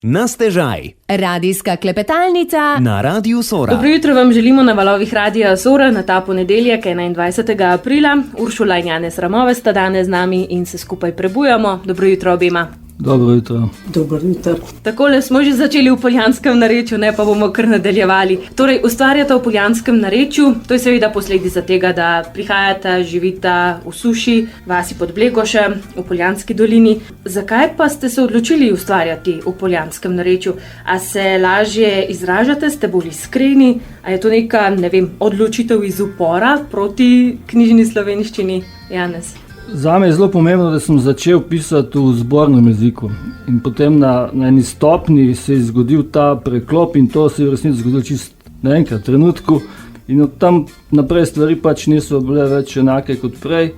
Na stežaj. Radijska klepetalnica Na Radiu Sora. Dobro jutro vam želimo na valovih Radia Sora na ta ponedeljek 21. aprila. Uršula in Janez Ramove sta danes z nami in se skupaj prebujamo. Dobro jutro obema. Dobro jutro. Dobro jutro. Takole smo že začeli v poljanskem narečju, ne pa bomo kar nadaljevali. Torej, ustvarjate v poljanskem narečju, to je seveda posledica tega, da prihajate, živite v Suši, vasi pod Blegošem, v Poljanski dolini. Zakaj pa ste se odločili ustvarjati v poljanskem narečju? A se lažje izražate, ste bolj iskreni? A je to neka, odločitev iz upora proti knjižni slovenščini? Janez. Zame je zelo pomembno, da sem začel pisati v zbornem jeziku in potem na eni stopni se je zgodil ta preklop in to se je v resnici zgodilo čisto naenkrat trenutku in od tam naprej stvari pač niso bile več enake kot prej.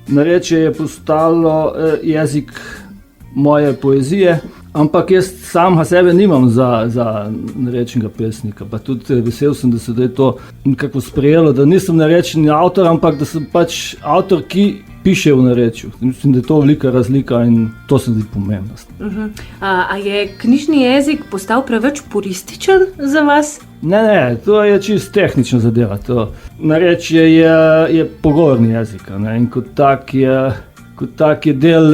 Narečje je postalo jezik moje poezije, ampak jaz sam sebe nimam za narečnega pesnika, pa tudi vesel sem, da se je to nekako sprejelo, da nisem narečni avtor, ampak da sem pač avtor, ki piše v narečju. Mislim, da je to velika razlika in to se zdi pomembnost. A je knjižni jezik postal preveč purističen za vas? Ne, to je čisto tehnična zadeva. Narečje je pogovorni jezik, ne? In kot tak je del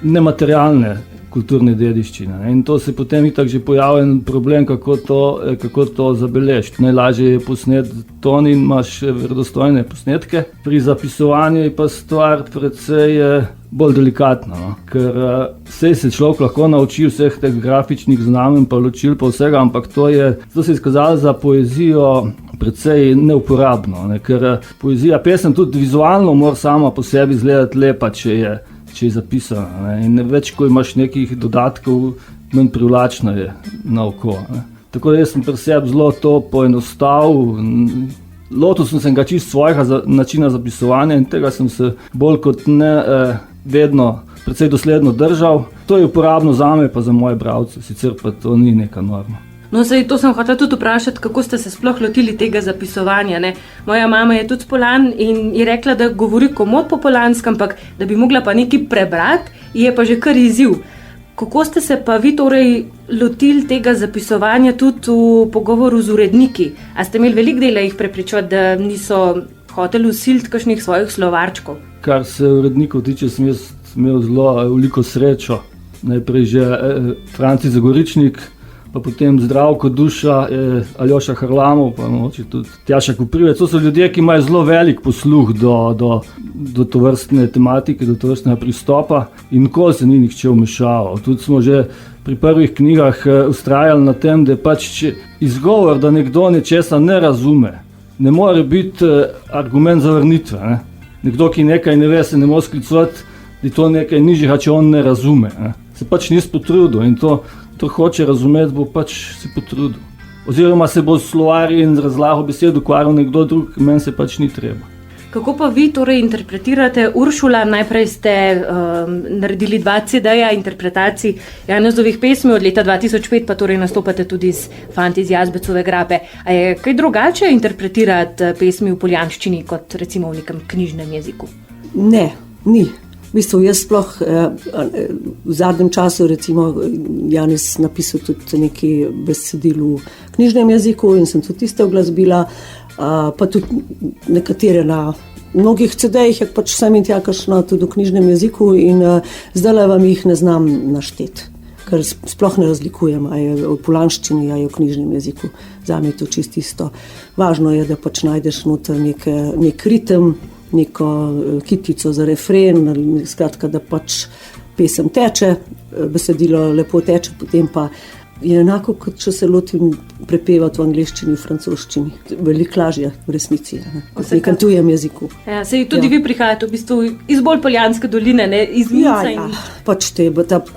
nematerialne kulturne dediščine. In to se potem itak že pojavlja problem, kako to zabeležiti. Najlažje je posnet ton in imaš verodostojne posnetke. Pri zapisovanju je pa stvar precej bolj delikatna, no? Ker se človek lahko nauči vseh teh grafičnih znamenj, pa ločil pa vsega, ampak to se je izkazalo za poezijo precej neuporabno, ne? Ker poezija, pesem tudi vizualno mora sama po sebi izgledati lepa, če je zapisana, ne? In več, ko imaš nekih dodatkov, manj privlačno je na oko, ne? Tako da jaz sem pri sebi zelo to poenostavil. Lotil sem se ga čisto svojega načina zapisovanja in tega sem se bolj kot ne vedno precej dosledno držal. To je uporabno zame pa za moje bralce, sicer pa to ni neka norma. No, to sem hotela tudi vprašati, kako ste se sploh lotili tega zapisovanja, ne? Moja mama je tudi s Poljan in je rekla, da govori komot po poljansko, ampak da bi mogla pa nekaj prebrati, je pa že kar izziv. Kako ste se pa vi torej lotili tega zapisovanja tudi v pogovoru z uredniki? A ste imeli veliko dela jih prepričati, da niso hoteli vsiliti kakšnih svojih slovarčkov? Kar se urednikov tiče, sem imel zelo veliko srečo. Najprej že Franci Zagoričnik, pa potem Zdravko Duša, Aljoša Harlamov, pa mogoče tudi Tjaša Koprivec. To so ljudje, ki imajo zelo velik posluh do tovrstne tematike, do tovrstnega pristopa in nikoli se ni nihče vmešaval. Tudi smo že pri prvih knjigah vztrajali na tem, da je pač izgovor, da nekdo nečesa ne razume, ne more biti argument zavrnitve, ne? Nekdo, ki nekaj ne ve, se ne more sklicovati, da je to nekaj nižjega, če on ne razume, ne? Se pač nis potrudil in to hoče razumeti, bo pač se potrudil. Oziroma se bo s slovarji in razlago besed ukvarjal nekdo drug, meni se pač ni treba. Kako pa vi torej interpretirate, Uršula, najprej ste naredili 2 CD-ja interpretacij Janezovih pesmi od leta 2005, pa torej nastopate tudi s fanti iz Jazbecove grape. A je kaj drugače interpretirati pesmi v poljanščini kot recimo v nekem knjižnem jeziku? Ne, ni. V bistvu jaz sploh v zadnjem času recimo Janez napisal tudi nekaj besedil v knjižnem jeziku in sem tudi tiste uglasbila, pa tudi nekatere na mnogih CD-jih, je pač sem in tja kakšno tudi v knjižnem jeziku in zdajle vam jih ne znam našteti, ker sploh ne razlikujem, a je v poljanščini, a je v knjižnem jeziku. Zame je to čisto isto. Važno je, da pač najdeš noter nek ritem, neko kitico za refren, skratka, da pač pesem teče, besedilo lepo teče, potem pa je enako, kot če se lotim prepevati v angleščini, v francoščini. Veliko lažje v resnici, kot v nekem tujem jeziku. Ja, sej tudi vi prihajate v bistvu iz bolj Poljanske doline, ne? Iz Vinca in... pač te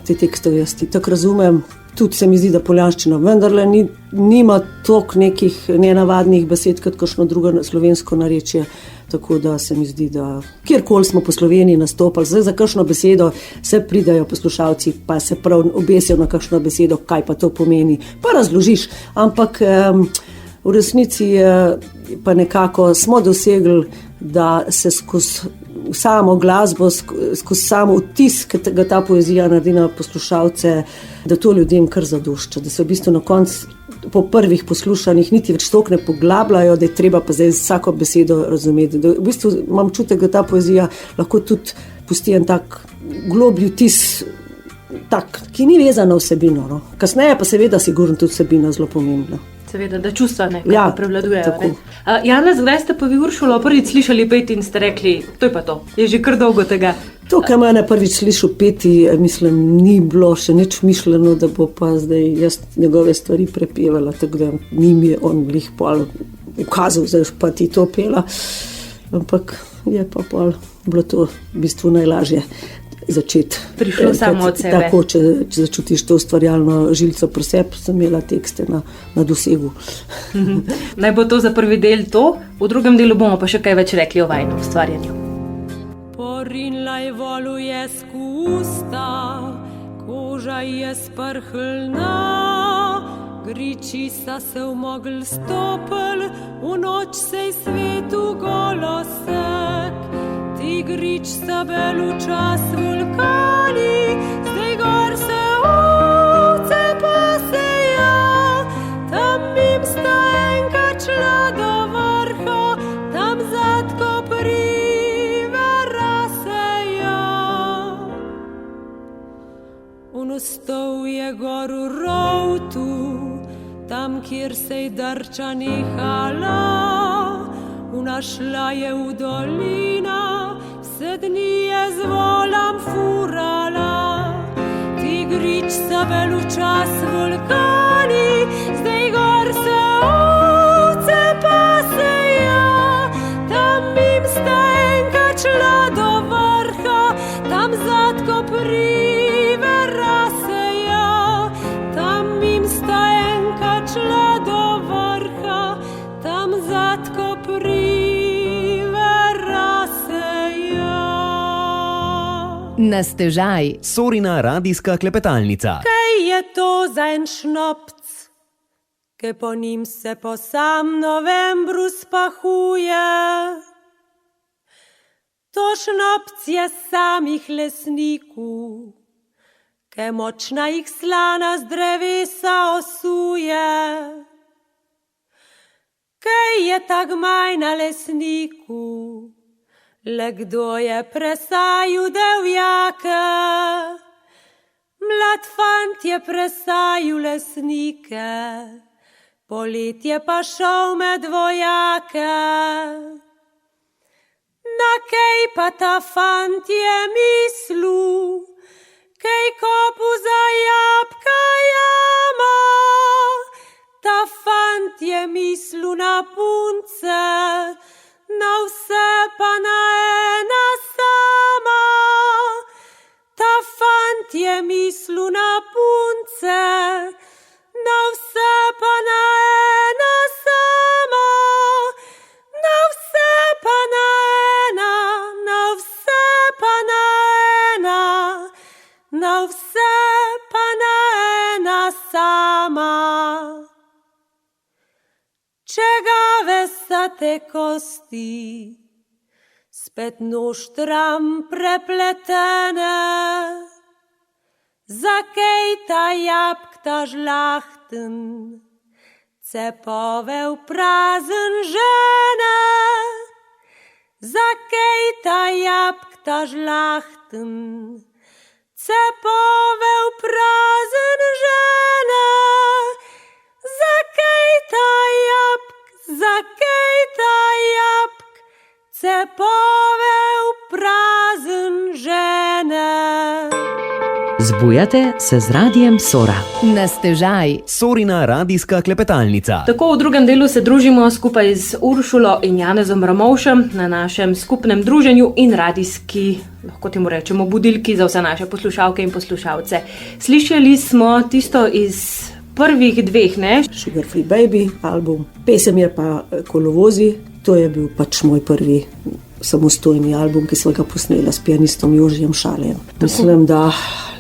tekstov jaz tako razumem. Tudi se mi zdi, da poljanščina vendarle nima toliko nekih nenavadnih besed, kot kakšno drugo slovensko narečje. Tako da se mi zdi, da kjerkoli smo po Sloveniji nastopali, zdaj za kakšno besedo se pridajo poslušalci, pa se prav obesijo na kakšno besedo, kaj pa to pomeni, pa razložiš. Ampak v resnici pa nekako smo dosegli, da se skozi samo glasbo, skozi samo vtis, ki ga ta poezija naredi na poslušalce, da to ljudem kar zadošča, da se v bistvu na koncu po prvih poslušanjih niti več toliko ne poglabljajo, da je treba pa zdaj vsako besedo razumeti. Da v bistvu imam čutek, da ta poezija lahko tudi pusti en tak globlji vtis, tak, ki ni vezan na vsebino. No. Kasneje pa seveda sigurno tudi vsebina zelo pomembna. Seveda, da čustva nekaj prevladujejo. Ne? Janez, kdaj ste pa vi Uršulo prvič slišali peti in ste rekli, to je pa to, je že kar dolgo tega? To, kar me je prvič slišal peti, mislim, ni bilo še nič mišljeno, da bo pa zdaj jaz njegove stvari prepevala, tako da ni mi on glih pol ukazal, zdaj pa ti to pela, ampak je pa pol bilo to v bistvu najlažje začeti. Prišlo samo od sebe. Tako, če začutiš to ustvarjalno žilico pri sebi, sem imela tekste na dosegu. Naj bo to za prvi del to, v drugem delu bomo pa še kaj več rekli o vajnem ustvarjanju. Porinla je volu je skusta, koža je sprhlna, griči sa se v mogl stopil, v noč sej svetu golosek. Tigrič sta belu čas vulkani, zdaj gor se ovce paseja, tam im sta enka čla do vrha, tam zadko privera seja. Unostov je gor v rovtu, tam kjer sej drča nehala, unašla je v dolina, vse dni je z volam furala. Tigrič sa belu čas vulkani, zdaj gor se ovce paseja, tam im sta enka čla do vrha, tam zadko privera seja, tam im sta enka čla do vrha, tam zadko Na stežaj. Sorina radijska klepetalnica. Kaj je to za en šnopc, ke po njim se po sam novembru spahuje? To šnopc je samih lesniku, ke močna jih slana z drevesa osuje. Kaj je tak maj na lesniku, le kdo je presaju devjake? Mlad fant je presaju lesnike, poletje pa šel med vojake. Na kaj pa ta fant je mislu, kaj kopu za jabka jama? Ta fant je mislu na punce, na vse pa na ena sama. Ta fant je mislu na punce, na vse pa na ena sama. Na vse pa na ena, na vse pa na ena, na vse pa na ena sama. Čegave sa te kosti, spet noštram prepletene, zakaj ta jabk ta žlahten, cepove v prazen žene? Zakaj ta jabk ta žlahten, cepove v prazen žene? Zakaj ta jabk, cepove v prazen žene? Zbujate se z radijem Sora. Na stežaj. Sorina radijska klepetalnica. Tako v drugem delu se družimo skupaj z Uršulo in Janezom Ramovšem na našem skupnem druženju in radijski, lahko temu rečemo, budilki za vse naše poslušalke in poslušalce. Slišali smo tisto iz prvih dveh, ne? Sugar Free Baby album, pesem je pa Kolovozi, to je bil pač moj prvi samostojni album, ki sem ga posnela s pianistom Jožijem Šaljem. Mislim, da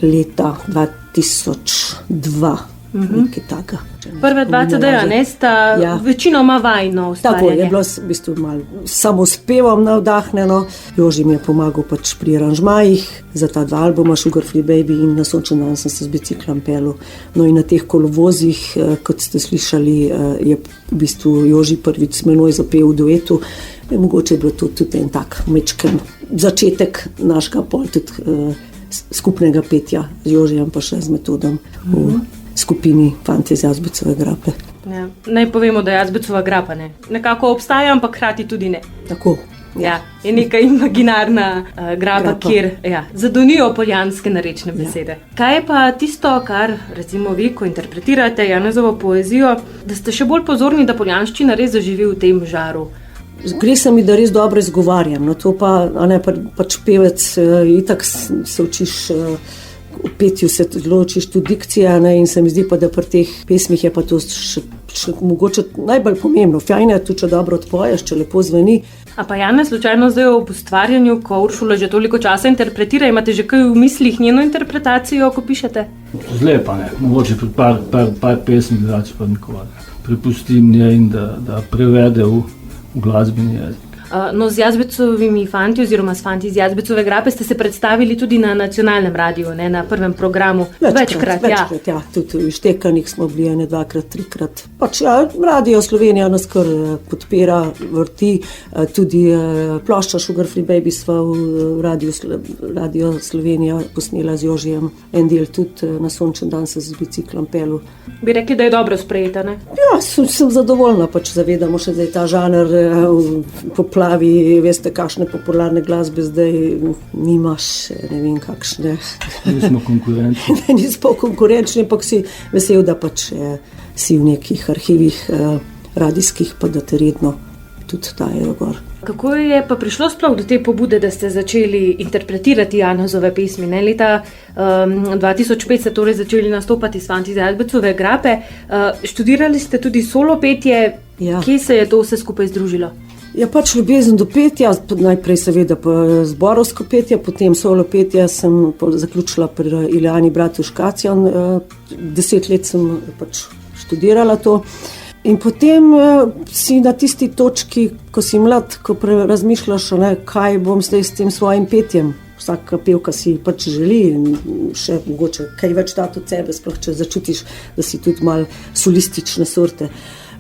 leta 2002, nekaj taka. Prve dva CD-ja, ne, sta večinoma vajno ustvarjanje. Tako je bilo v bistvu malo samospevom navdahnjeno. Joži mi je pomagal pač pri aranžmajih za ta dva albuma, Sugar Free Baby in Na sončen dan sem se z biciklom pelil. No in na teh kolovozih, kot ste slišali, je v bistvu Joži prvič s menoj zapel v duetu. Mogoče je bilo to tudi en tak mečken začetek našega pol tudi skupnega petja z Jožijem pa še z Metodom v skupini Fantje iz Jazbecove grape. Ja. Naj povemo, da je Jazbecova grapa nekako obstaja, ampak hkrati tudi ne. Tako. Ja, je neka imaginarna grapa, kjer zadonijo poljanske narečne besede. Kaj je pa tisto, kar recimo vi, ko interpretirate Janezovo poezijo, da ste še bolj pozorni, da poljanščina res zaživi v tem žaru? Gre se mi, da res dobro izgovarjam. No, to pa, pač pevec, itak se učiš v petju, se odločiš tudi dikcija, in se mi zdi pa, da pri teh pesmih je pa to še mogoče najbolj pomembno. Fajn je tudi, če dobro odpoješ, če lepo zveni. A pa Janez, slučajno zdaj ob ustvarjanju, ko Uršula že toliko časa interpretira, imate že kaj v mislih njeno interpretacijo, ko pišete? Zlepa ne, mogoče pri par pesmi, drugače pa nikoli. Prepustim njej in da prevede v glasbeni jezik. No, z Jazbecovimi fanti oziroma s fanti iz Jazbecove grape ste se predstavili tudi na nacionalnem radiju, ne, na prvem programu. Večkrat, ja. Tudi v Štekanih smo bili 2, 3. Pač Radio Slovenija nas kar podpira, vrti, tudi plošča Sugar Free Baby sva v Radio Slovenija posnela z Jožijem. En del tudi Na sončen dan se z biciklom pelil. Bi rekli, da je dobro sprejeta, ne? Ja, sem zadovoljna, pač zavedamo še, da je ta žanr veste, kakšne popularne glasbe zdaj nimaš, ne vem kakšne. Nismo konkurenčni. Nismo konkurenčni, ampak si vesel, da pač si v nekih arhivih radijskih, pa da te redno tudi dajejo gor. Kako je pa prišlo sploh do te pobude, da ste začeli interpretirati Janezove pesmi? Ne? Leta 2005 ste torej začeli nastopati s fanti iz Jazbecove grape. Študirali ste tudi solo petje. Ja. Kje se je to vse skupaj združilo? Ja, pač ljubezen do petja, najprej seveda pa zborovsko petje, potem solo petje sem zaključila pri Ilijani Bratuškacijan, 10 let sem pač študirala to. In potem si na tisti točki, ko si mlad, ko razmišljaš, kaj bom zdaj s tem svojim petjem. Vsaka pevka si pač želi in še mogoče kaj več dati od sebe, sploh če začutiš, da si tudi malo solistične sorte.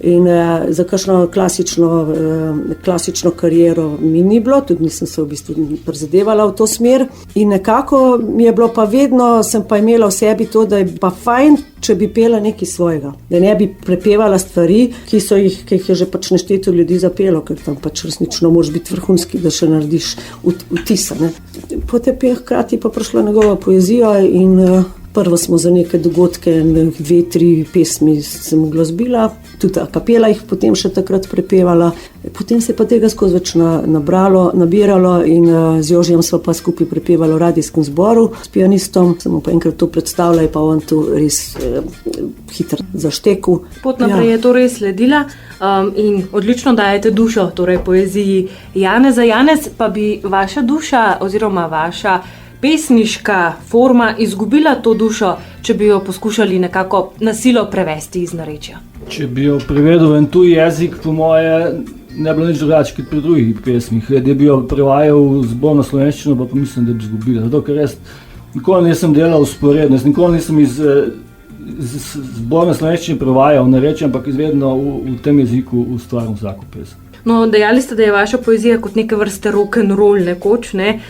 In za kakšno klasično kariero mi ni bilo, tudi nisem se v bistvu prizadevala v to smer. In nekako mi je bilo pa vedno, sem pa imela v sebi to, da je pa fajn, če bi pela nekaj svojega. Da ne bi prepevala stvari, ki jih je že pač nešteto ljudi zapelo, ker tam pač resnično moraš biti vrhunski, da še narediš vtisa. Potem je hkrati pa prišla njegova poezija in prvo smo za neke dogodke, 2, 3 pesmi sem uglasbila, tudi a kapela jih potem še takrat prepevala. Potem se je pa tega skozi več nabiralo in z Jožijem sva pa skupaj prepevali v radijskem zboru s pianistom. Sem mu pa enkrat to predstavila, je pa on to res hitro zaštekel. Pot naprej je to res sledila in odlično dajete dušo torej poeziji Janeza. Janez, pa bi vaša duša oziroma vaša pesniška forma izgubila to dušo, če bi jo poskušali nekako na silo prevesti iz narečja? Če bi jo prevedel v tuj jezik, po moje ne bi bilo nič drugače kot pri drugih pesmih. Da bi jo prevajal zborno slovenščino, pa mislim, da bi izgubila. Zato, ker jaz nikoli nisem delal vzporedno, nikoli nisem iz zborne slovenščine prevajal narečje, ampak izvedno v tem jeziku ustvarjam vsako pesem. No, dejali ste, da je vaša poezija kot neke vrste rock'n'roll nekoč, ne?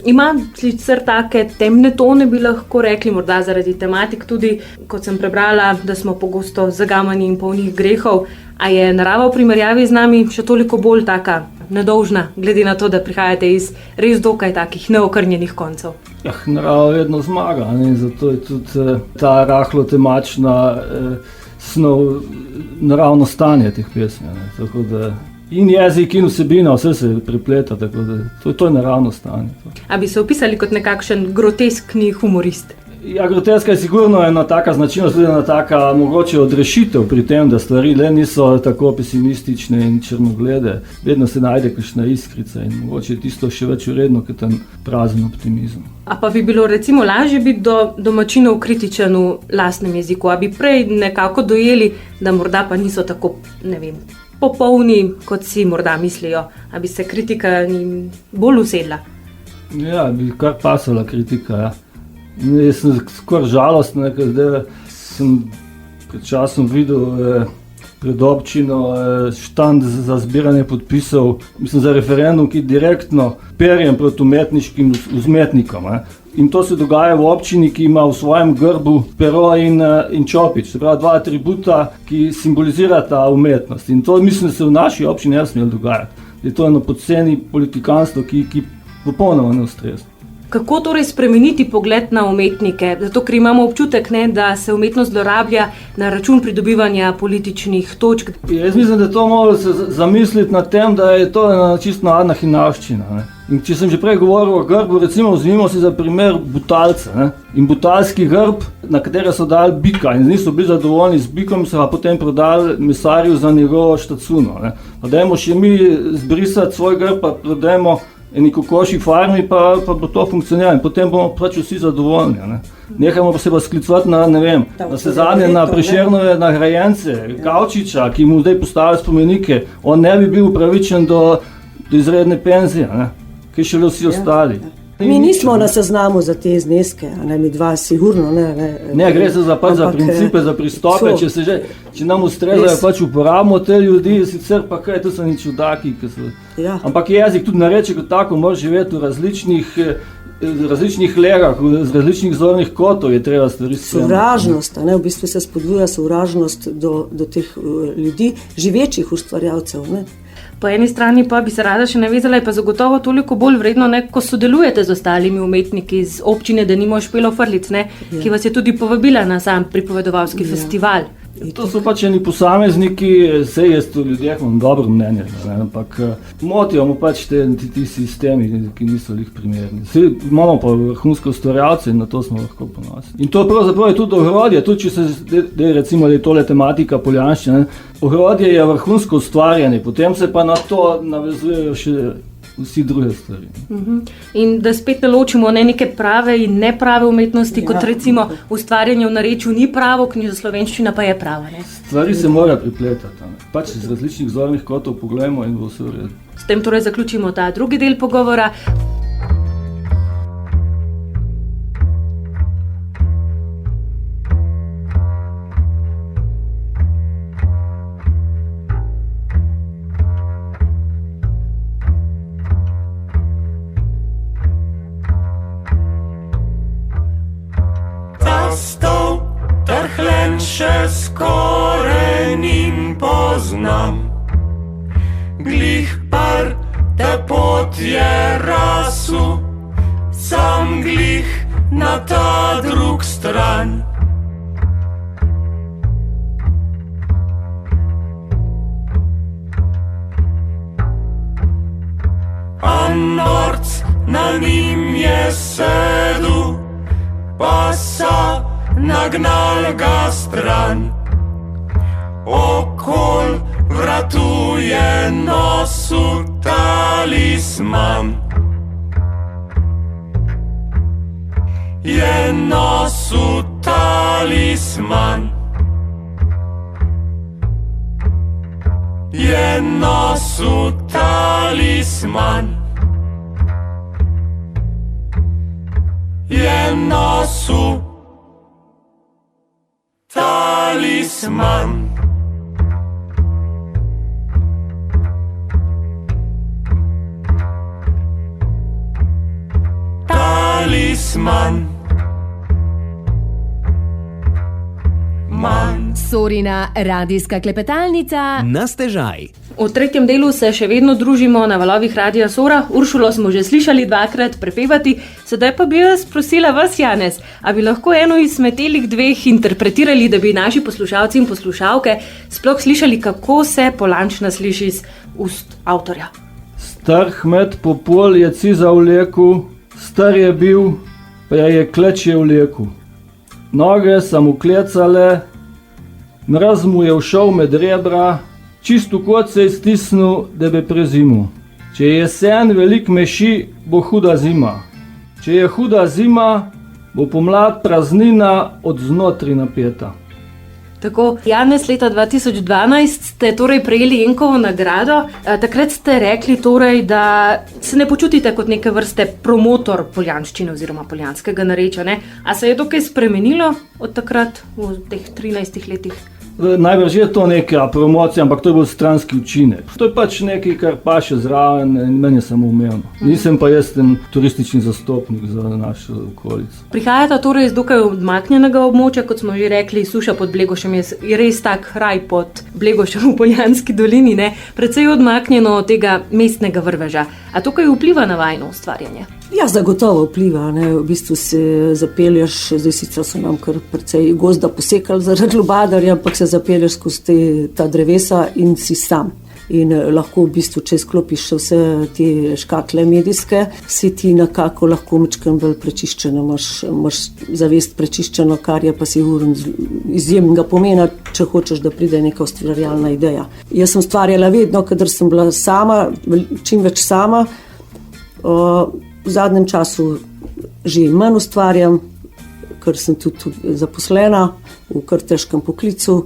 Ima sicer take temne tone, bi lahko rekli, morda zaradi tematik tudi, kot sem prebrala, da smo pogosto zagamani in polnih grehov. A je narava v primerjavi z nami še toliko bolj taka nedolžna, glede na to, da prihajate iz res dokaj takih neokrnjenih koncev? Ja, narava vedno zmaga, ne? Zato je tudi ta rahlo temačna snov naravno stanje teh pesmi, ne? Tako da in jezik in vsebina, vse se prepleta, tako da to je naravno stanje. A bi se opisali kot nekakšen groteskni humorist? Ja, groteska je sigurno ena taka značilnost, tudi ena taka mogoče odrešitev pri tem, da stvari le niso tako pesimistične in črnoglede. Vedno se najde kakšna iskrica in mogoče je tisto še več vredno, kot ten prazen optimizem. A pa bi bilo recimo lažje biti do domačinov kritičen v lastnem jeziku, a bi prej nekako dojeli, da morda pa niso tako, ne vem, popolni, kot si morda mislijo, a bi se kritika njim bolj usedla. Ja, bi kar pasala kritika, ja. Jaz sem skoraj žalosten, ker zdaj sem pred časom videl pred občino štand za zbiranje podpisov, mislim za referendum, ki direktno perjem proti umetniškim vzmetnikom. In to se dogaja v občini, ki ima v svojem grbu pero in čopič, se pravi dva atributa, ki simbolizirata umetnost. In to mislim, da se v naši občini ne smelo dogajati. Je to eno poceni politikanstvo, ki popolnoma ne ustreza. Kako torej spremeniti pogled na umetnike? Zato, ker imamo občutek, da se umetnost zlorablja na račun pridobivanja političnih točk. Jaz mislim, da to moramo se zamisliti nad tem, da je to ena čisto navadna hinavščina. In če sem že prej govoril o grbu, recimo vzmimo si za primer Butalca. In butalski grb, na katere so dali bika in niso bili zadovoljni z bikom, so ga potem prodali mesarju za njegovo štacuno. Pa dajmo še mi zbrisati svoj grb, pa prodajmo eni kokoši farmi, pa bo to funkcioniralo in potem bomo pač vsi zadovoljni. Nehajmo pa se sklicovati na, ne vem, na sezadnje, na Prešernove nagrajence, Kavčiča, ki mu zdaj postavljajo spomenike, on ne bi bil upravičen do izredne penzije, kaj šele vsi ostali. Mi nismo na seznamu za te zneske, mi dva sigurno. Ne, gre se za principe, za pristope, če nam ustrezajo, pač uporabimo te ljudi, sicer pa kaj, to so ni čudaki. Ampak jezik tudi nareče kot tako, mora živeti v različnih legah, z različnih zornih kotov je treba stvari spremljati. Sovražnost, v bistvu se spodbuja sovražnost do teh ljudi, živečih ustvarjalcev. Po eni strani pa bi se rada še navezala, je pa zagotovo toliko bolj vredno, ko sodelujete z ostalimi umetniki iz občine, da nimo Špelo Frlic, ki vas je tudi povabila na sam pripovedovalski festival. To so pač eni posamezniki, sej jaz to ljudeh imam dobro mnenje, ampak motijo mu pač ti sistemi, ki niso lih primerni. Imamo pa vrhunske ustvarjalce in na to smo lahko ponosni. In to pravzaprav je tudi ogrodje, tudi če se recimo, da je tole tematika poljanščine, ogrodje je vrhunsko ustvarjanje, potem se pa na to navezujejo še vsi druge stvari. In da spet ne ločimo neke prave in neprave umetnosti, kot recimo ustvarjanje v narečju ni pravo, knjižoslovenščina pa je prava. Stvari se mora pripletati. Pač iz različnih zornih kotov pogledamo in bo vse v redu. S tem torej zaključimo ta drugi del pogovora. Trhlenše s korenim poznam, glih par te pot je rasu, sam glih na ta drug stran. A norc na njim je sedu, pa sa nagnal ga stran. Okol vratu je nosu talisman, je nosu talisman, je nosu talisman, je nosu talisman. Talisman. Sorina radijska klepetalnica Na stežaj. V tretjem delu se še vedno družimo na valovih Radia Sora. Uršulo smo že slišali dvakrat prepevati, sedaj pa bi jaz prosila vas, Janez, a bi lahko eno izmed telih dveh interpretirali, da bi naši poslušalci in poslušalke sploh slišali, kako se Polančna sliši iz ust avtorja. Star kmet popol je ciza v leku, star je bil, pa je kleč je v leku. noge so mu klecale, mraz mu je všel med rebra, čisto kot se je stisnil, da bi prezimil. Če je jesen velik meši, bo huda zima. Če je huda zima, bo pomlad praznina od znotri napeta. Tako, Janez, leta 2012 ste torej prejeli Jenkovo nagrado. Takrat ste rekli torej, da se ne počutite kot neke vrste promotor poljanščine oziroma poljanskega narečja, ne? A se je to kaj spremenilo od takrat v teh 13 letih? Najbrž je to neka promocija, ampak to je bolj stranski učinek. To je pač nekaj, kar paše zraven in meni je samo umevno. Nisem pa jaz ten turistični zastopnik za našo okolico. Prihajata torej iz dokaj odmaknjenega območja, kot smo že rekli, Suša pod Blegošem je res tak raj pod Blegošem v Poljanski dolini, ne? Precej odmaknjeno od tega mestnega vrveža. A to kaj vpliva na vajno ustvarjanje? Ja, zagotovo vpliva, ne, v bistvu se zapelješ, zdaj sicer so nam kar precej gozda posekali zaradi lubadarja, ampak se zapelješ skozi ta drevesa in si sam. In lahko v bistvu, če sklopiš vse te škatle medijske, si ti nekako lahko mečkam bolj prečiščeno, imaš zavest prečiščeno, kar je pa sigurno izjemnega pomena, če hočeš, da pride neka ustvarjalna ideja. Jaz sem ustvarjala vedno, kadar sem bila sama, čim več sama. V zadnjem času že manj ustvarjam, ker sem tudi zaposlena v kar težkem poklicu.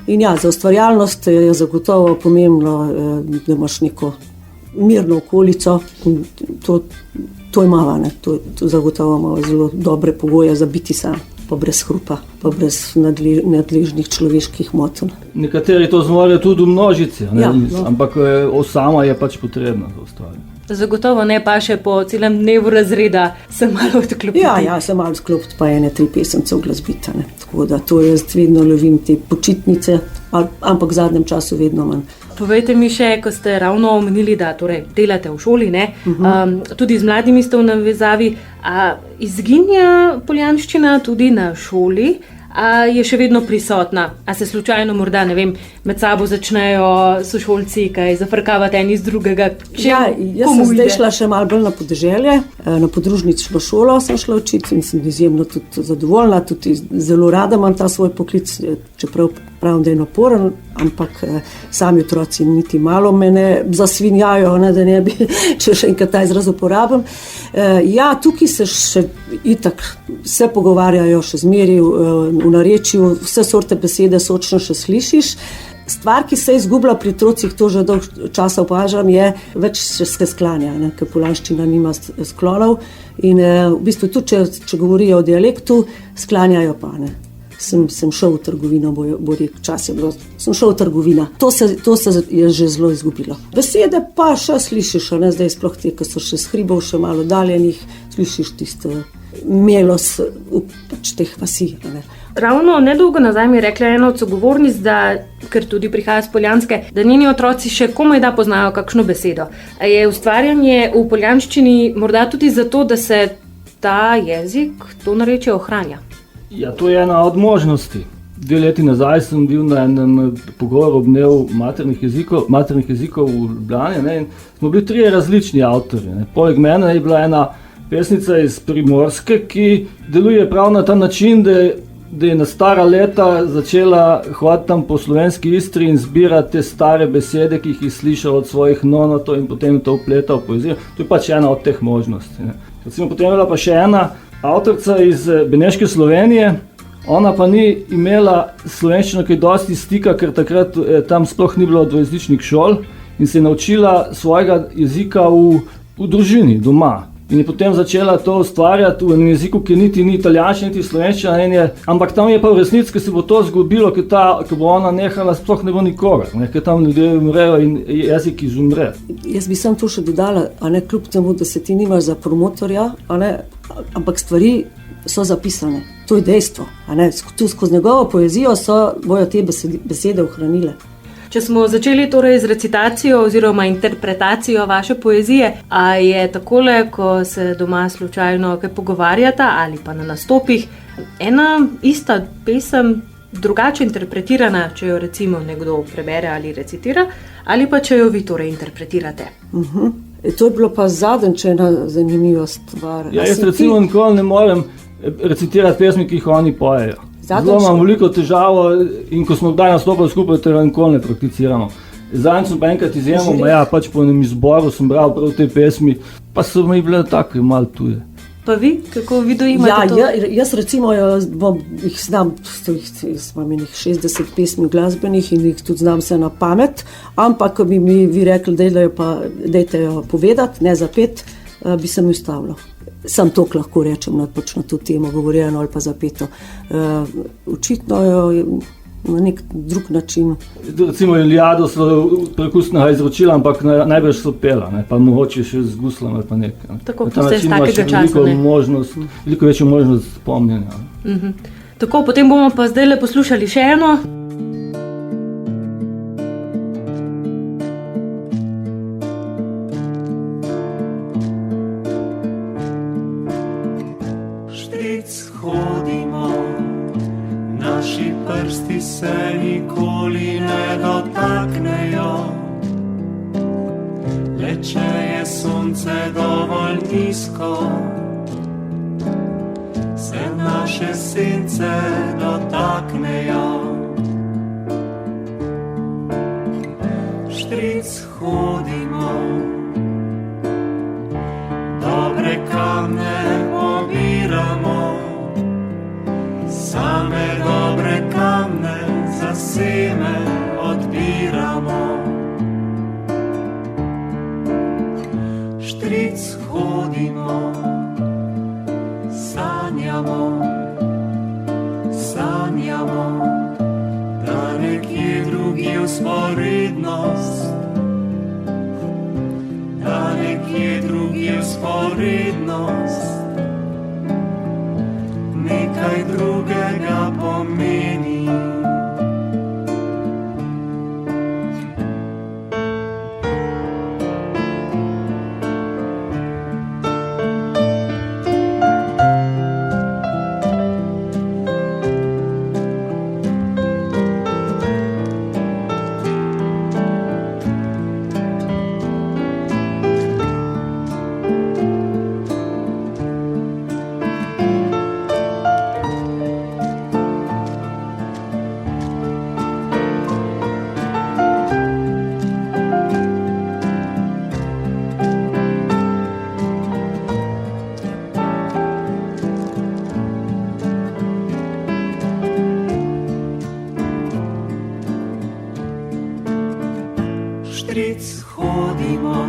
In ja, za ustvarjalnost je zagotovo pomembno, da imaš neko mirno okolico. To imava, ne? To zagotovo ima zelo dobre pogoje za biti sam, pa brez hrupa, pa brez nadležnih človeških motenj. Nekateri to zmorejo tudi v množici, ne? Ja, no. Ampak osama je pač potrebna za ustvarjanje. Zagotovo ne pa še po celem dnevu razreda se malo odklopiti. Ja, se malo sklopiti, pa 1-3 pesemce v glasbita, ne. Tako da to jaz vedno lovim te počitnice, ampak v zadnjem času vedno manj. Povejte mi še, ko ste ravno omenili, da torej delate v šoli, ne? Tudi z mladimi ste v navezavi, a izginja poljanščina tudi na šoli? A je še vedno prisotna? A se slučajno morda, ne vem, med sabo začnejo sošolci kaj zafrkavati eni z drugega? Ja, jaz sem zdaj šla še malo bolj na podeželje, na podružnično šolo sem šla učiti in sem izjemno tudi zadovoljna, tudi zelo rada imam ta svoj poklic, čeprav pravim, da je naporen, ampak sami otroci niti malo me ne zasvinjajo, ne, da ne bi, če še enkrat ta izraz uporabim. Ja, tukaj se še itak se pogovarjajo še zmeri v narečju, vse sorte besede sočno še slišiš. Stvar, ki se izgublja pri otrocih, to že dolg časa opažam, je več se sklanja, ne, ker poljanščina nima sklonov in v bistvu tudi, če govorijo o dialektu, sklanjajo pa, ne. Sem šel v trgovino, bo rekel, čas je bilo, sem šel v trgovino. To se je že zelo izgubilo. Besede pa še slišiš, ne, zdaj sploh te, ki so še s hribov, še malo daljenih, slišiš tisto melos pač teh vasi, ne. Ravno nedolgo nazaj mi je rekla ena od sogovornic, da, ker tudi prihaja z Poljanske, da njeni otroci še komaj da poznajo kakšno besedo. A je ustvarjanje v poljanščini morda tudi zato, da se ta jezik, to narečje ohranja? Ja, to je ena od možnosti. 2 leti nazaj sem bil na enem pogovoru ob dnevu maternih jezikov v Ljubljani, ne, in smo bili 3 različni avtorji, ne. Poleg mene je bila ena pesnica iz Primorske, ki deluje prav na ta način, da je na stara leta začela hoditi tam po slovenski Istri in zbirati te stare besede, ki jih je slišala od svojih nonotov in potem to vpleta v poezijo. To je pač ena od teh možnosti, ne. Recimo, potem je bila pa še ena avtorica iz Beneške Slovenije, ona pa ni imela slovenščino kaj dosti stika, ker takrat tam sploh ni bilo dvojezičnih šol in se je naučila svojega jezika v družini, doma. In je potem začela to ustvarjati v enem jeziku, ki niti ni italijanščina, niti slovenščina, ampak tam je pa v resnici, ker se bo to zgubilo, ker bo ona nehala, sploh ne bo nikogar, ne, ker tam ljudje umrejo in jezik izumre. Jaz bi sem to še dodala, a ne, kljub temu, da se ti nimaš za promotorja, a ne, ampak stvari so zapisane. To je dejstvo, a ne, tu skozi njegovo poezijo bojo te besede ohranile. Če smo začeli torej z recitacijo oziroma interpretacijo vaše poezije, a je takole, ko se doma slučajno kaj pogovarjata ali pa na nastopih, ena ista pesem drugače interpretirana, če jo recimo nekdo prebere ali recitira, ali pa če jo vi torej interpretirate? To je bilo pa zadnjič ena zanimiva stvar. Ja, jaz recimo nikoli ne morem recitirati pesmi, ki jih oni pojejo. Zadnjič- Zelo imam veliko težavo in ko smo kdaj nastopili skupaj, tega nikoli ne prakticiramo. Zadnjič sem pa enkrat izjemal, pač po enem izboru sem bral prav te pesmi, pa so mi bile tako malo tuje. Pa vi, kako vi dojemate to? Jaz recimo jih znam, jaz imam enih 60 pesmi glasbenih in jih tudi znam se na pamet, ampak ko bi mi vi rekli, dajte jo povedati, ne zapet, bi se mi ustavilo. Sam to lahko rečem na to temo govorjeno ali pa zapeto. Očitno jo na nek drug način. Recimo Iliado so prekusnega izročila, ampak najbrž so pela, ne? Pa mogoče še z guslom ali pa nekaj. Tako, postaje z takega časa, ne? Veliko večjo možnost spomnjenja. Tako, potem bomo pa zdaj poslušali še eno. Hodimo, naši prsti se nikoli ne dotaknejo. Le če je sonce dovolj nizko, se naše sence dotaknejo. Štric hodimo, dobre kamne pobiramo. Same dobre kamne za seme odbiramo. Štric hodimo, sanjamo, da nekje drugje vzporednost, nekaj drugega pomeni. Štric hodimo,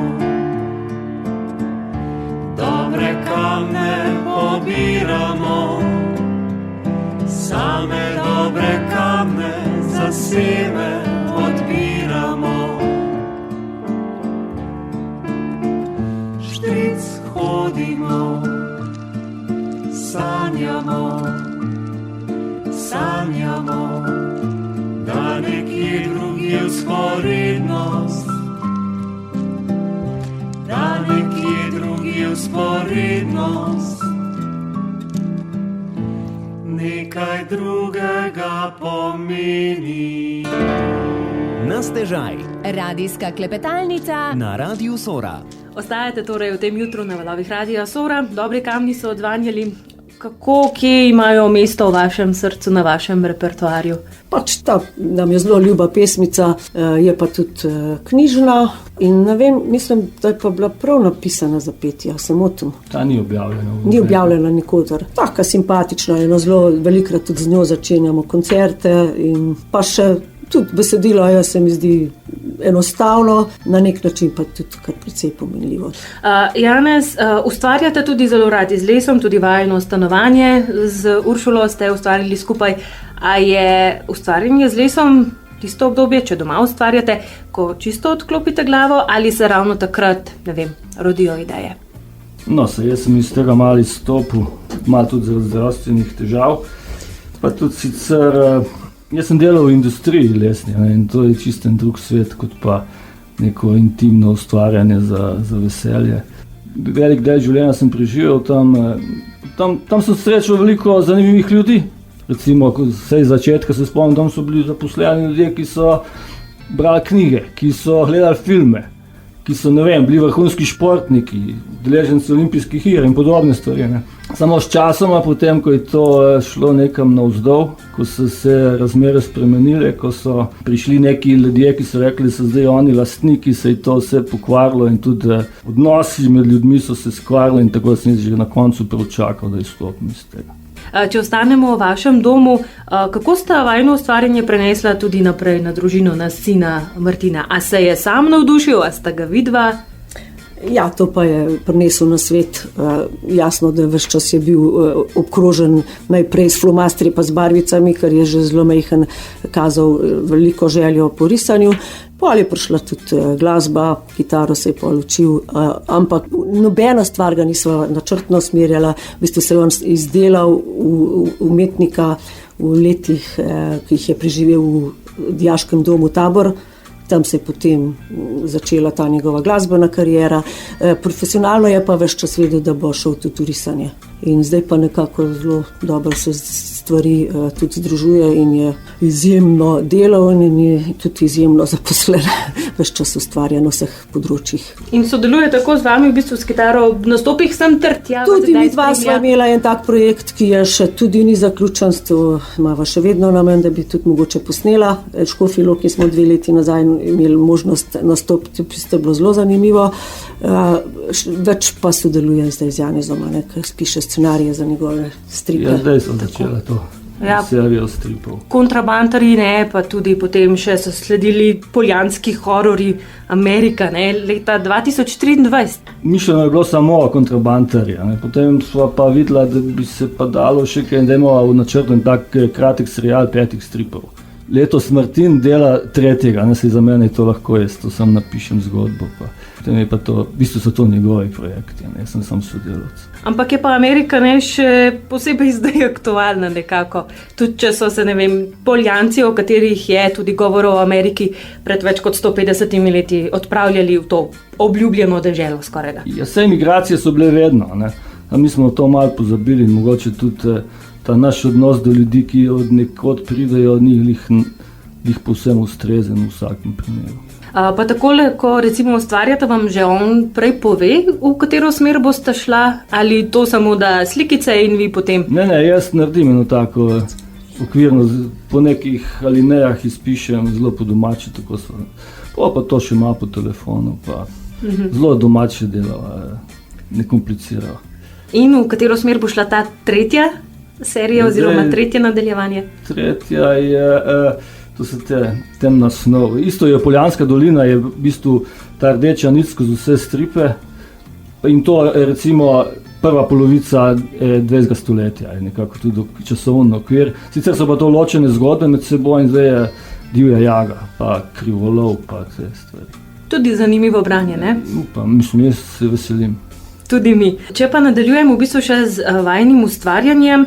dobre kamne pobiramo, same dobre kamne za seme odbiramo. Štric hodimo, sanjamo, da nekje drugje vzporednost, nekaj drugega pomeni. Na stežaj. Radijska klepetalnica Na Radiu Sora. Ostajate torej v tem jutru na valovih Radia Sora. Dobri kamni so odvanjali. Kako, kje imajo mesto v vašem srcu, na vašem repertoarju? Pač ta nam je zelo ljuba pesmica, je pa tudi knjižna in ne vem, mislim, da je pa bila prav napisana za petje, se motim. Ta ni objavljena. Ni objavljena nikoder. Taka simpatična je, zelo velikrat tudi z njo začenjamo koncerte in pa še tudi besedilo se mi zdi enostavno, na nek način pa tudi kar precej pomenljivo. Janez, ustvarjate tudi zelo radi z lesom, tudi vajino stanovanje z Uršulo ste ustvarili skupaj. A je ustvarjanje z lesom tisto obdobje, če doma ustvarjate, ko čisto odklopite glavo ali se ravno takrat, ne vem, rodijo ideje? No, jaz sem iz tega malo izstopil, malo tudi zaradi zdravstvenih težav, pa tudi sicer... Jaz sem delal v industriji lesni in to je čisten drug svet, kot pa neko intimno ustvarjanje za veselje. Velik del življenja sem preživel tam sem srečal veliko zanimivih ljudi. Recimo, vse iz začetka se spomnim, tam so bili zaposleni ljudje, ki so brali knjige, ki so gledali filme, ki so, ne vem, bili vrhunski športniki, deleženci olimpijskih iger in podobne stvari. Ne. Samo s časoma, potem, ko je to šlo nekam navzdol, ko so se razmere spremenile, ko so prišli neki ljudje, ki so rekli, da so zdaj oni lastniki, se je to vse pokvarilo in tudi odnosi med ljudmi so se skvarili in tako sem že na koncu prečakal, da izstopim iz tega. Če ostanemo v vašem domu, kako sta vajino ustvarjanje prenesla tudi naprej na družino, na sina Martina? A se je sam navdušil, a sta ga vidva? Ja, to pa je prinesel na svet. Jasno, da ves čas je bil obkrožen najprej s flomastri pa z barvicami, ker je že zelo majhen kazal veliko željo po risanju. Pol je prišla tudi glasba, kitaro se je pol učil, ampak nobena stvar ga nisva načrtno smerjala. V bistvu se je on izdelal umetnika v letih, ki jih je preživel v dijaškem domu Tabor. Tam se je potem začela ta njegova glasbena kariera. Profesionalno je pa ves čas vedel, da bo šel tudi v risanje. In zdaj pa nekako zelo dobro se stvari tudi združuje in je izjemno deloven in je tudi izjemno zaposlen, ves čas ustvarja na vseh področjih. In sodeluje tako z vami v bistvu s kitaro v nastopih sem ter tja? Tudi mi dva sva imela en tak projekt, ki je še tudi ni zaključen, to imava še vedno namen, da bi tudi mogoče posnela. Škofji Loki smo 2 leti nazaj imeli možnost nastopiti, to je bilo zelo zanimivo. Več pa sodeluje zdaj z Janezom, ker piše scenarije za njegove stripe. Ja, zdaj sem začela to. Ja. Serijo stripov. Kontrabandari, ne, pa tudi potem še so sledili poljanski horori Amerika, ne, leta 2023. Mišljeno je bilo samo kontrabandarja, ne. Potem sva pa videla, da bi se pa dalo še kaj, da imamo v načrtu en tak kratek serial 5 stripov. Letos Martin dela 3, ne, se za mene je to lahko, jaz to sam napišem zgodbo, pa potem je pa to, v bistvu so to njegovi projekti, ne, jaz sem sam sodelavec. Ampak je pa Amerika, ne, še posebej zdaj aktualna nekako. Tudi če so se, ne vem, Poljanci, o katerih je tudi govor o Ameriki pred več kot 150 leti odpravljali v to obljubljeno deželo skorajda. Ja, saj migracije so bile vedno, ne. A mi smo to malo pozabili in mogoče tudi ta naš odnos do ljudi, ki od nekod pridejo, ni jih povsem ustrezen v vsakem primeru. Pa takole, ko recimo ustvarjate, vam že on prej pove, v katero smer boste šla, ali to samo da slikice in vi potem? Ne, jaz naredim eno tako okvirno, po nekih alinejah izpišem, zelo po domače, tako so. Pa to še ima po telefonu, pa zelo domače delava, ne komplicira. In v katero smer bo šla ta 3. serija oziroma 3. nadaljevanje? 3. je... To so temna snov. Isto je Poljanska dolina, je v bistvu ta rdeča nit skozi vse stripe in to je recimo prva polovica 20. stoletja, je nekako tudi časovno okvir. Sicer so pa to ločene zgodbe med seboj in zdaj je Divja jaga, pa Krivolov, pa te stvari. Tudi zanimivo branje, ne? Upam, mislim, jaz se veselim. Tudi mi. Če pa nadaljujemo v bistvu še z vajinim ustvarjanjem,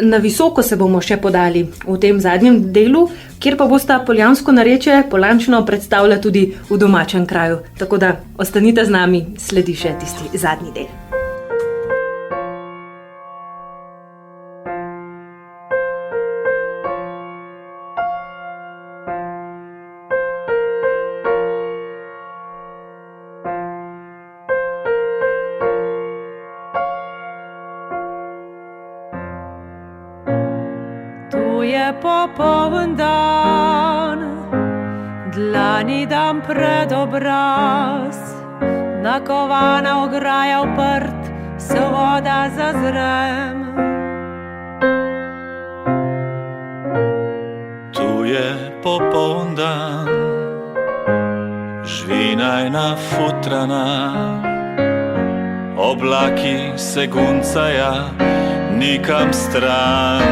na visoko se bomo še podali v tem zadnjem delu, kjer pa bosta poljansko narečje polančno predstavlja tudi v domačem kraju. Tako da ostanite z nami, sledi še tisti zadnji del. Popoln dan, dlani dam pred obraz, nakovana ograja oprt, se voda zazrem. Tu je popoln dan, žvinajna futrana, oblaki se guncaja nikam stran.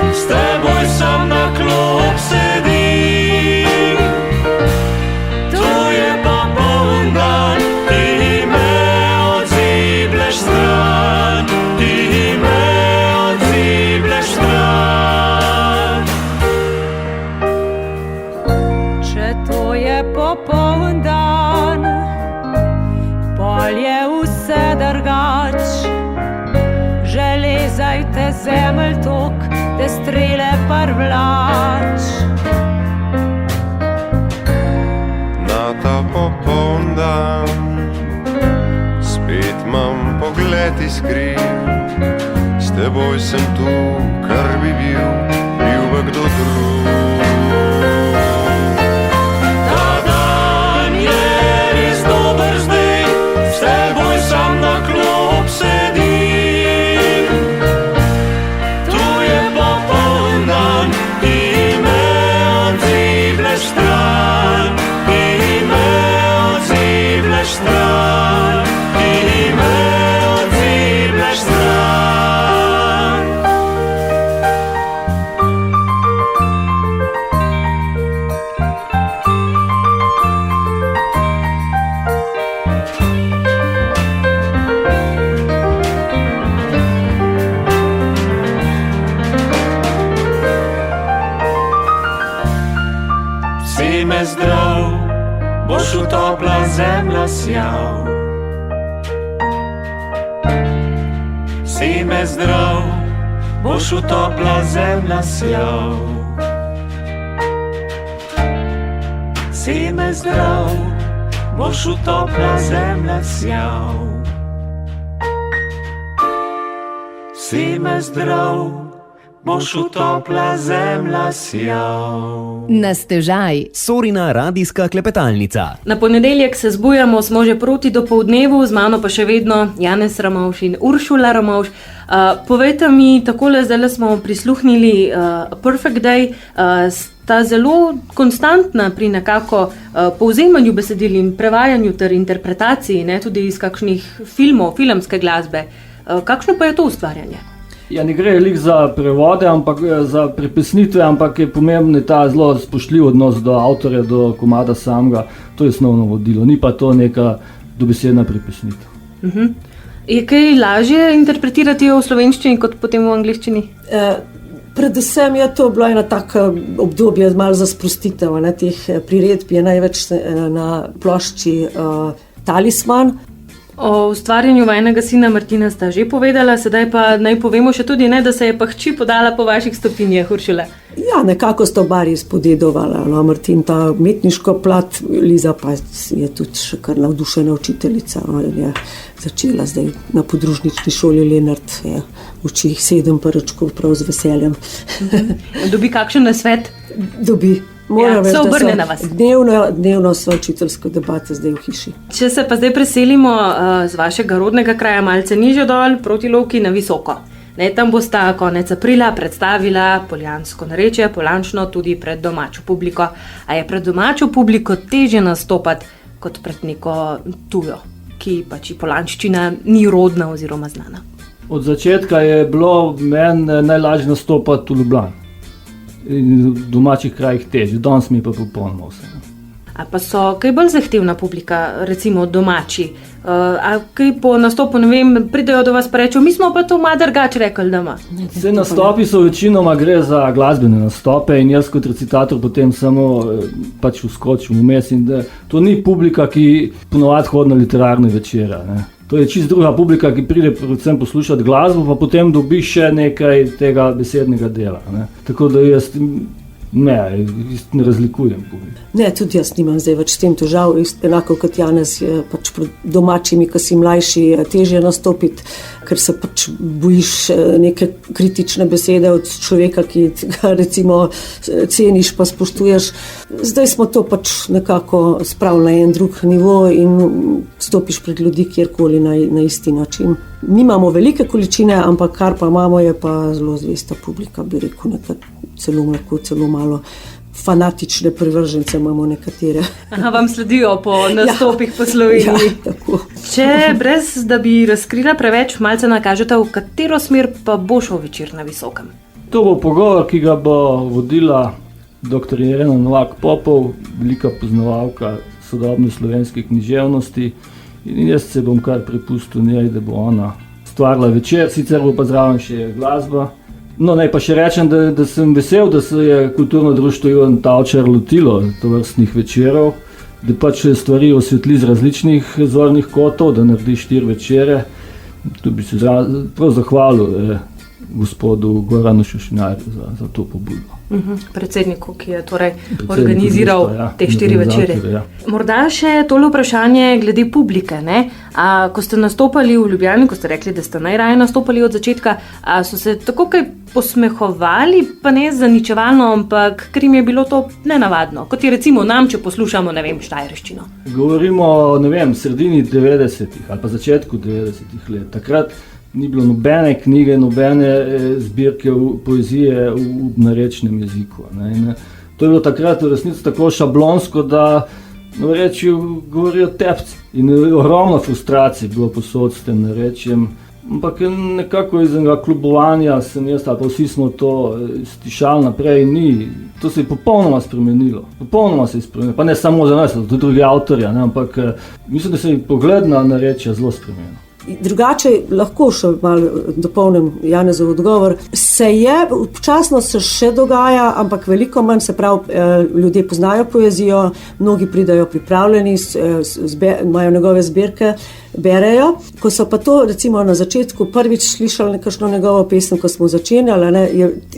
S teboj sam na klop sedim, to je popoln dan, ti me odziblješ stran, ti me odziblješ stran. Če to je popoln dan, pol je vse drugač, železajte zemelj tok, te strele parvlač. Na ta popoln dan spet imam pogled iskriv. S teboj sem tu, kar bi bil pa kdo drug. Ta dan je res dober zdaj, s teboj sam na klop sedim. Tu je popoln dan, ki me odzivleš stran, ki me odzivleš stran, ki me odzivleš stran. Si me zdrav, boš v topla zemlja sjal. Si me zdrav, boš v topla zemlja sjal. Si me zdrav, boš v topla zemlja sjal. Si me zdrav, boš v topla zemlja sjal. Na stežaj. Sorina radijska klepetalnica. Na ponedeljek se zbujamo, smo že proti dopoldnevu, z mano pa še vedno Janez Ramovš in Uršula Ramovš. Povejte mi, takole zdaj smo prisluhnili Perfect Day, sta zelo konstantna pri nekako povzemanju besedil in prevajanju ter interpretaciji, ne, tudi iz kakšnih filmov, filmske glasbe. Kakšno pa je to ustvarjanje? Ja, ne gre lik za prevode, ampak za prepesnitve, ampak je pomembno ta zelo spoštljiv odnos do avtorja, do komada samega. To je osnovno vodilo, ni pa to neka dobesedna prepesnitev. Je kaj lažje interpretirati v slovenščini kot potem v angleščini? Predvsem je to bilo ena taka obdobje malo za sprostitev, ne, teh priredb je največ na plošči Talisman. O ustvarjanju vajnega sina Martina sta že povedala, sedaj pa naj povemo še tudi, ne, da se je pa hči podala po vaših stopinjah, Uršula. Ja, nekako sta oba res podedovala. No, Martin ta umetniško plat, Liza pa je tudi še kar navdušena učiteljica. No, je začela zdaj na podružnični šoli Lenart, uči jih 7 prčkov prav z veseljem. Dobi kakšen nasvet? Dobi. Se obrne na vas. Dnevno so učiteljske debate zdaj v hiši. Če se pa zdaj preselimo z vašega rodnega kraja malce nižje dol, proti Loki na Visoko. Ne, tam bosta konec aprila predstavila poljansko narečje, polančno tudi pred domačo publiko. A je pred domačo publiko težje nastopati kot pred neko tujo, ki pač polanščina ni rodna oziroma znana? Od začetka je bilo meni najlažje nastopati v Ljubljani. In v domačih krajih težje, danes mi pa popolnoma vse. A pa so kaj bolj zahtevna publika, recimo domači? A kaj po nastopu, ne vem, pridejo do vas pa rečejo, mi smo pa to malo drugače rekli, da ima? Vse nastopi so večinoma gre za glasbene nastope in jaz kot recitator potem samo pač vskočim vmes in da to ni publika, ki ponovadi hodi na literarne večere, ne. To je čisto druga publika, ki pride predvsem poslušati glasbo, pa potem dobi še nekaj tega besednega dela, ne. Tako da jaz ne razlikujem publike. Ne, tudi jaz nimam zdaj več s tem težav, enako kot Janez, je pač pred domačimi, ko si mlajši, težje nastopiti, ker se pač bojiš neke kritične besede od človeka, ki ga recimo ceniš pa spoštuješ. Zdaj smo to pač nekako spravili na en drug nivo in stopiš pred ljudi kjerkoli na isti način. Nimamo velike količine, ampak kar pa imamo, je pa zelo zvesta publika, bi rekel, celo malo fanatične privržence imamo nekatere. Aha, vam sledijo po nastopih po Sloveniji. Ja, tako. Če brez, da bi razkrila preveč, malce nakažete, v katero smer pa bo šel večer na Visokem? To bo pogovor, ki ga bo vodila dr. Irena Novak-Popov, velika poznavalka sodobne slovenske književnosti. In jaz se bom kar prepustil njej, da bo ona stvarila večer, sicer bo pa zraven še glasba. No, naj pa še rečem, da sem vesel, da se je kulturno društvo Ivan Tavčar lotilo tovrstnih večerov, da pač stvari osvetli z različnih zornih kotov, da naredi 4 večere. Tu bi se prav zahvalil gospodu Goranu Šušinarju za to pobudo. Predsedniku, ki je torej organiziral te 4 večere. Ja. Morda še tole vprašanje glede publike. Ne? Ko ste nastopali v Ljubljani, ko ste rekli, da ste najraje nastopali od začetka, so se tako kaj posmehovali, pa ne zaničevalno, ampak ker jim je bilo to nenavadno, kot je recimo nam, če poslušamo, ne vem, štajerščino. Govorimo, ne vem, sredini 90-ih ali pa začetku 90-ih let. Takrat ni bilo nobene knjige, nobene zbirke poezije v narečnem jeziku. Ne? In to je bilo takrat v resnici tako šablonsko, da govorijo tepci. In ogromno frustracij bilo posod s tem narečjem. Ampak nekako iz enega klubovanja sem jaz, ali pa vsi smo to stišali naprej, ni. To se je popolnoma spremenilo. Pa ne samo za nas, tudi drugi avtorja, ne? Ampak mislim, da se je pogled na narečje zelo spremenil. Drugače, lahko še malo dopolnim Janezov odgovor, včasno se še dogaja, ampak veliko manj, se pravi, ljudje poznajo poezijo, mnogi pridajo pripravljeni, imajo njegove zbirke, berejo. Ko so pa to recimo na začetku prvič slišali nekakšno njegovo pesem, ko smo začenjali, ne,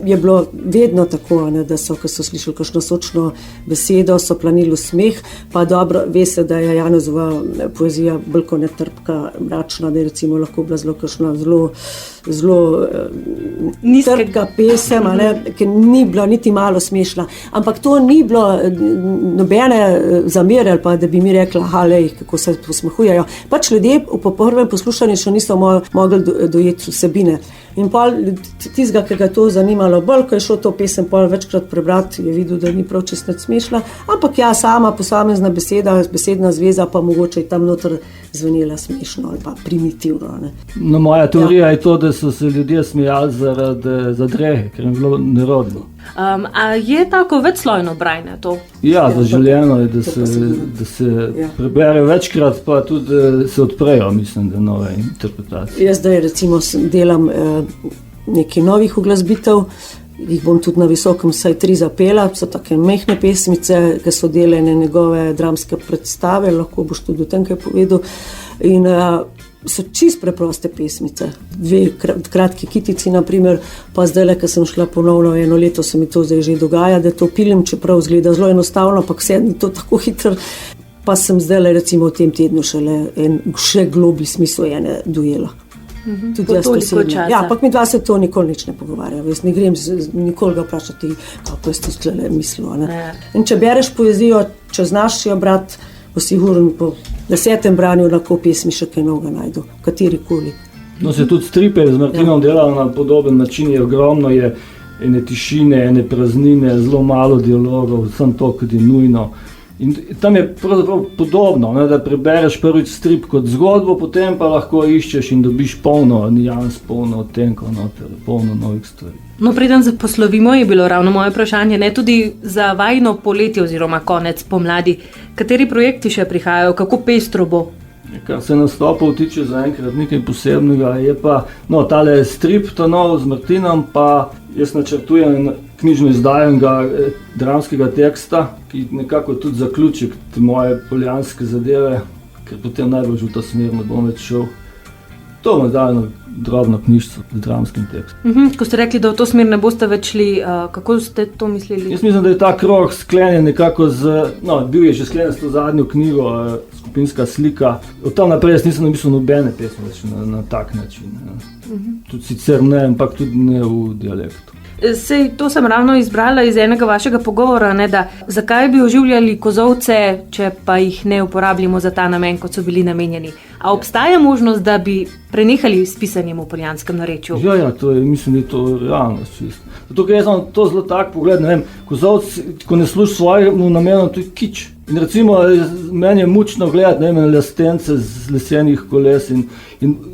je bilo vedno tako, ne, da so, ko so slišali kakšno sočno besedo, so planili smeh, pa dobro, ve se, da je Janezova poezija bolj kot netrpka, mračna, da je recimo lahko bila zelo trpka pesem, ki ni bila niti malo smešna. Ampak to ni bilo nobene zamere, ali pa da bi mi rekla, kako se posmehujejo. Pač ljudje po prvem poslušanju še niso mogli dojeti vsebine. In pol tistega, ki ga to zanimalo bolj, ko je šel to pesem pol večkrat prebrati, je videl, da ni prav čisto smešna, ampak sama posamezna besedna zveza pa mogoče je tam noter zvenela smešno ali pa primitivno. Ne. No, moja teorija je to, da so se ljudje smejali zaradi zadrehe, ker je bilo nerodno. A je tako večslojno branje to? Ja, zaželjeno je, da se preberejo večkrat, pa tudi se odprejo, mislim, da nove interpretacije. Jaz zdaj recimo delam nekaj novih uglasbitev, jih bom tudi na Visokem vsaj 3 zapela, so take mehne pesmice, ki so delene njegove dramske predstave, lahko boš tudi o tem kaj povedal. In so čist preproste pesmice, 2 kratki kitici, naprimer, pa zdaj, ko sem šla ponovno 1 leto, se mi to zdaj že dogaja, da to pilim, čeprav zgleda zelo enostavno, ampak vse ni to tako hitro, pa sem zdaj recimo v tem tednu še globlji smisel dojela. Tudi jaz posebno. Ja, ampak mi dva se to nikoli nič ne pogovarjava, jaz ne grem nikoli ga vprašati, kako je to sklele mislilo. In če bereš poezijo, če znaš jo brati, bo sigurno po 10. branju lahko pesmi še kaj novega najdu, katerikoli. No, se tudi stripe z Martinom delal na podoben način, je ogromno, je ene tišine, ene praznine, zelo malo dialogov, samo to, kot je nujno. In tam je pravzaprav podobno, ne, da prebereš prvič strip kot zgodbo, potem pa lahko iščeš in dobiš polno nijans, polno odtenkov, polno novih stvari. No, preden se poslovimo, je bilo ravno moje vprašanje, ne tudi za vajino poletje oziroma konec pomladi. Kateri projekti še prihajajo, kako pestro bo? Kar se nastopov tiče zaenkrat nekaj posebnega, je pa tale strip, to nov z Martinom, pa jaz načrtujem knjižno izdajenega dramskega teksta, ki nekako tudi zaključek te moje poljanske zadeve, ker potem najbolj v to smer ne bom več šel. To bom dal drobno knjižico z dramskim tekstom. Ko ste rekli, da v to smer ne boste več šli, kako ste to mislili? Jaz mislim, da je ta krog sklenjen nekako bil je že sklenjen s to zadnjo knjigo, Skupinska slika. Od tam naprej jaz nisem napisal nobene pesme več na tak način. Tudi sicer ne, ampak tudi ne v dialektu. Sej, to sem ravno izbrala iz enega vašega pogovora, ne, da zakaj bi oživljali kozovce, če pa jih ne uporabljamo za ta namen, kot so bili namenjeni. A obstaja možnost, da bi prenehali s pisanjem v poljanskem narečju? Ja, mislim, da je to realnost čisto. Zato, ker jaz imam to zelo tak pogled, ne vem, kozovc, ko ne služi svojemu namenu, to je kič. In recimo, meni je mučno gledati, ne vem, lastence z lesenih koles in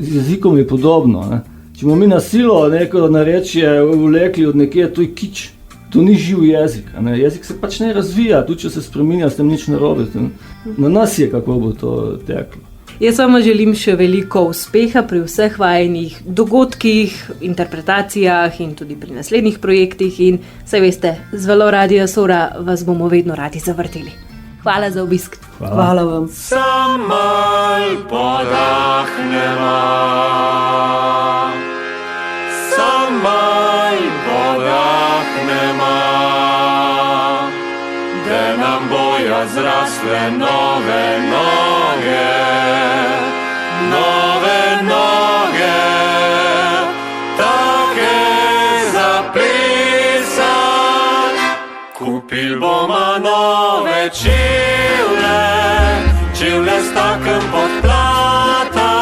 jezikom je podobno, ne. Če bomo mi na silo neko narečje vlekli od nekje, to je kič. To ni živ jezik. Ne? Jezik se pač ne razvija, tudi če se spreminja, s tem nič narobe. Na nas je, kako bo to teklo. Jaz vam želim še veliko uspeha pri vseh vajinih dogodkih, interpretacijah in tudi pri naslednjih projektih. In saj veste, z Valo Radia Sora vas bomo vedno radi zavrteli. Hvala za obisk. Hvala vam. Sam mal podahneva. Sam mai podahnema, da nam boja zrasle nove noge, nove noge, take za plisat. Kupil bomo nove čivle, čivle s takem podplata,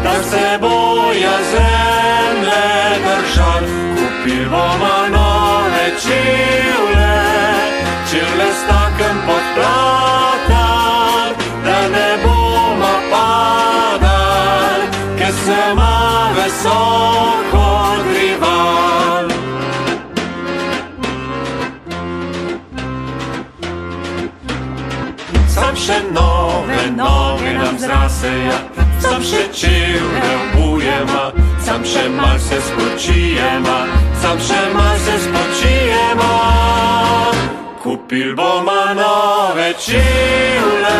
da se boja zemlje držal. Kupil bomo nove čivle, čivle s takem podplata, da ne bomo padal, ker se ima visoko odrival. Sam še nove noge nam zraseja, sam še čivle obujema, sam še mal se spočijema, sam še mal se spočijema. Kupil bomo nove čivle,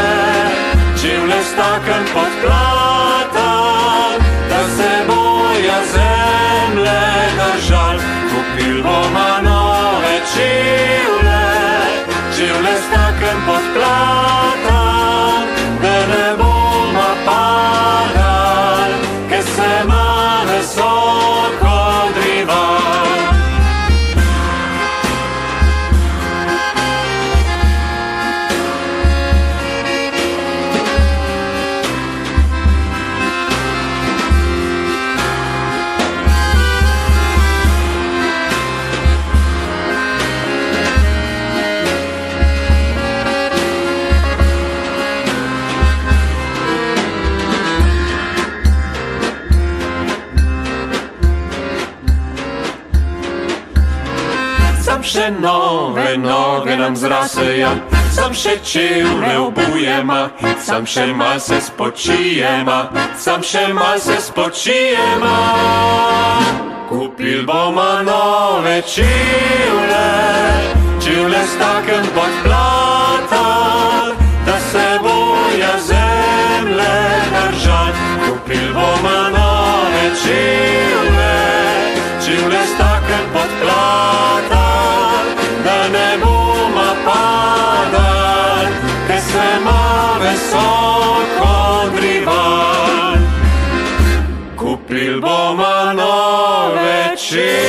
čivle s takem podplata, da se boja zemlje držal. Kupil bomo nove čivle, čivle s takem podplata, da ne bomo padal, ker se ima visoko odrival. Sam še nove noge nam zraseja, sam še čivle obujema, sam še mal se spočijema, sam še mal se spočijema. Kupil bomo nove čivle, čivle s takem podplata, da se boja zemlje držal. Kupil bomo nove čivle, čivle s takem podplata, da ne bomo padal, ker se ima visoko odrival. Kupil bomo nove čivle.